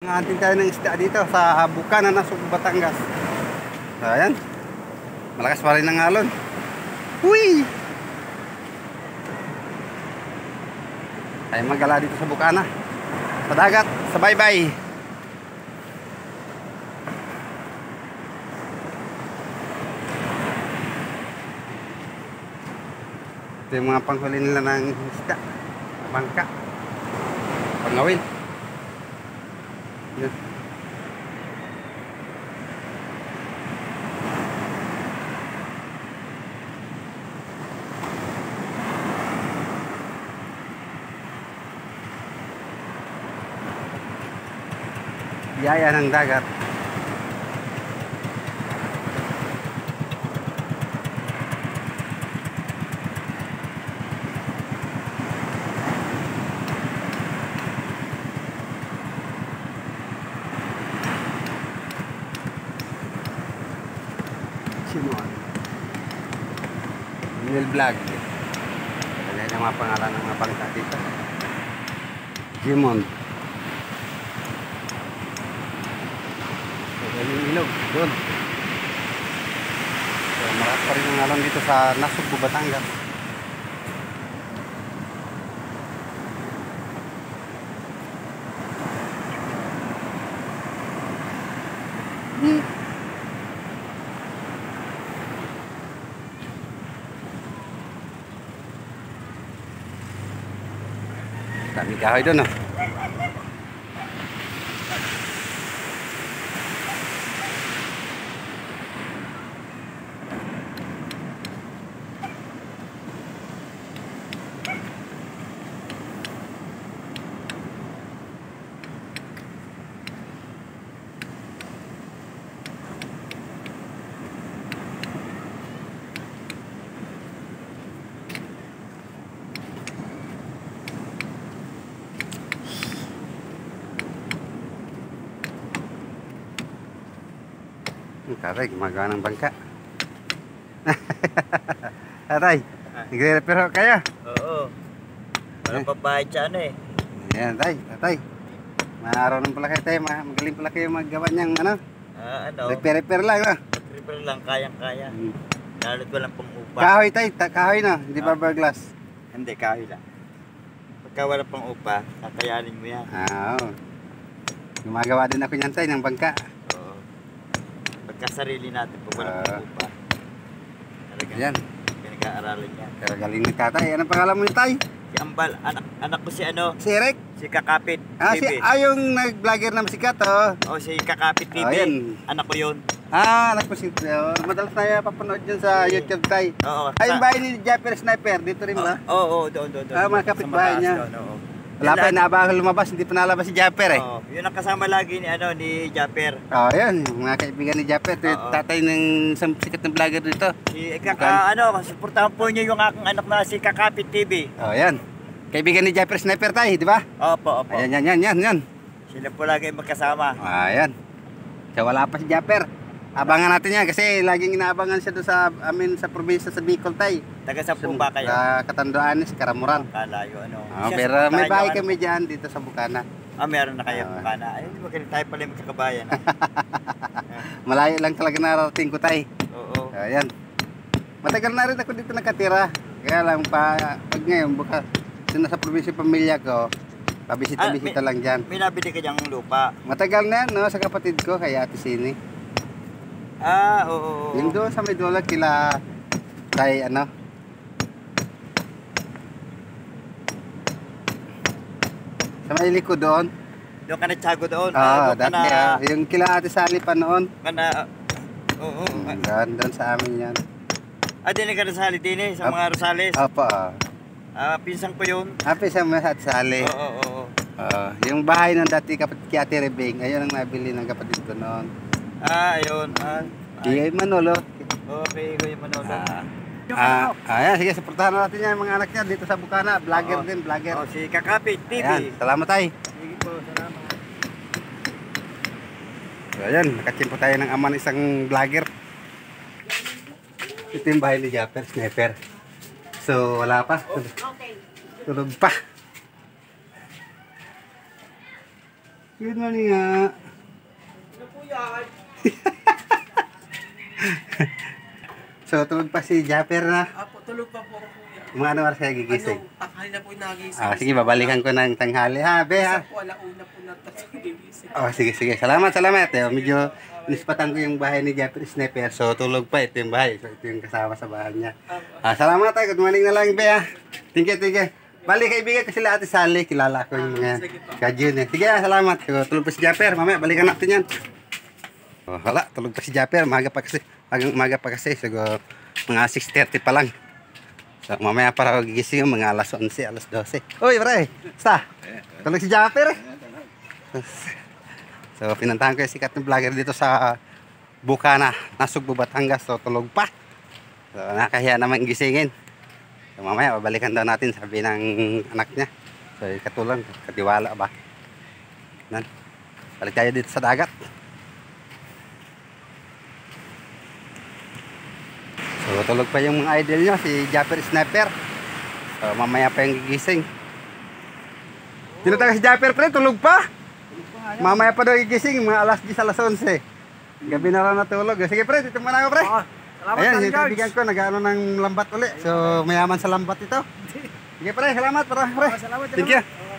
Nangatin tayo ng isda dito sa Bukana na Subo, Batangas. So, ayan. Malakas pa rin ang alon. Uy! Tayo magala dito sa Bukana. Sa dagat, sa baybay. Ito yung mga panghuli nila ng isda. Bangka. Pangawin. Yun. Biyaya ng dagat. Simon Neil Vlog. Kaya yung mga pangalan ng mga bangka dito. Simon. Yung ilog doon. So, marami pa rin ang alon dito sa Nasugbu, Batangas. Dami kahoy doon, oh. Taray, gumagawa ng bangka. Taray, nagre-repair kayo? Oo. Walang pabayad sa ano eh. Ayan, tatay. Maaraw pala kayo tayo. Magaling pala kayo maggawa niyang ano? Repair lang, no? Repair lang, kayang-kaya. Lalo't walang pang-upa. Kahoy tayo, kahoy na. Hindi fiberglass. Hindi, kahoy lang. Pagka walang pang-upa, kakayanin mo yan. Oo. Gumagawa din ako niyan tayo ng bangka. Pagkasarili natin pag walang pang-upa. Yan. Pinag-aaralan niya. Pero galing ni tatay. Anong pangalan mo ni tay? Si Ambal, anak ko si ano? Si Eric? Si Kakapit Si TV. yung nag-vlogger na sikat, oh. Oh, si Kakapit TV. Yan. Anak ko yun. Anak ko si madalas tayo papanood dyan sa YouTube tay. Oo. Yung bahay ni Japper Sniper, dito rin ba? Oo, doon. Mga kapitbahay niya. Oo. Wala pa inaabangan lumabas, hindi pa nalabas si Japper eh. Oo, yun ang kasama lagi ni Japper. Yan, yung mga kaibigan ni Japper, tatay ng isang sikat na vlogger dito. Suportahan po niyo yung aking anak na si Kakapit TV. Yan. Kaibigan ni Japper Sniper tayo, di ba? Opo. Yan. Sila po lagi magkasama. Yan. So wala pa si Japper. Abangan natin yan kasi laging inaabangan siya doon sa sa probinsya sa Bicol tay. Taga sa po ba kayo? Sa Catanduanes, Karamuran. Kalayo Pero may bahay kami dyan dito sa Bukana. Meron na kayo Bukana. Ay, magaling tayo pala yung magkakabayan. Malayo lang talaga nararating ko tay. Oo. Ayan. Matagal na rin ako dito nakatira. Kaya lang pag ngayon buka sa probinsya pamilya ko, pabisita-bisita lang dyan. May nabili ka dyang lupa? Matagal na yan, no? Sa kapatid ko, kay Ate Sini. Oo. Yung doon sa may dulag kila kay ano? Sa may liko doon. Doon ka nagtsago doon? Dati yung kila Ate Sally pa noon. Oo. Doon sa amin yan. Din ka nasali din sa mga Rosales? Opo. Pinsang ko yun? Pinsang mo sa Ate Sally. Oo. Yung bahay ng dati kapatid kay Ate Rebing, ayun ang nabili ng kapatid ko noon. Ayun. Kuya Manolo. Okay, Kuya Manolo. Ayan, sige, supportahan natin yan mga anak niya dito sa Bukana. Vlogger din, vlogger. Si Kakapit TV. Ayan, salamat tayo. Sige po, salamat. So, ayan, nakachimpo tayo ng ama ng isang vlogger. Ito yung bahay ni Japper Sniper. So, wala pa. Tulog pa. Good morning nga. Ano po yan? So, tulog pa si Japper na. Apo, tulog pa po ako kuya. Mga ano oras kaya gigising? Ano, tanghali na po yung nagising. Ah, sige, babalikan ko ng tanghali ha, be ha. Isa po, alauna po na gigising. Oh, sige, sige. Salamat, salamat. Medyo inispatan ko yung bahay ni Japper Sniper. So, tulog pa. Ito yung bahay. So, ito yung kasama sa bahay niya. Salamat tayo. Good morning na lang, be ha. Thank you, thank you. Bali, kaibigan ko sila Ate Sally. Kilala ko yung mga kajun eh. Sige, salamat. So, tulog pa si Japper. Mamaya, balikan natin yan. Oh, wala, tulog pa si Japper. Maga pa kasi. Maga pa kasi. So, mga 6:30 pa lang. So, mamaya para ako gigising yung mga alas 11, alas 12. Uy, pre. Basta. Tulog si Japper eh. So, pinuntahan ko yung sikat ng vlogger dito sa Bukana, Nasugbu, Batangas. So, tulog pa. So, nakahiya naman gisingin. So, mamaya, babalikan daw natin, sabi ng anak niya. So, katulong, katiwala ba? Nan. Balik tayo dito sa dagat. So, tulog pa yung mga idol nyo, si Japper Sniper. So, mamaya pa yung gigising. Tinatawag si Japper, pre, tulog pa? Mamaya pa daw gigising, mga alas 10, alas 11. Gabi na lang natulog. Sige, pre, dito muna ako, pre. Salamat, Ayan, Tony yung George. kaibigan ko, nag-ano ng lambat uli. So, mayaman sa lambat ito. Sige, pre, salamat, pre. Salamat, Thank you. salamat.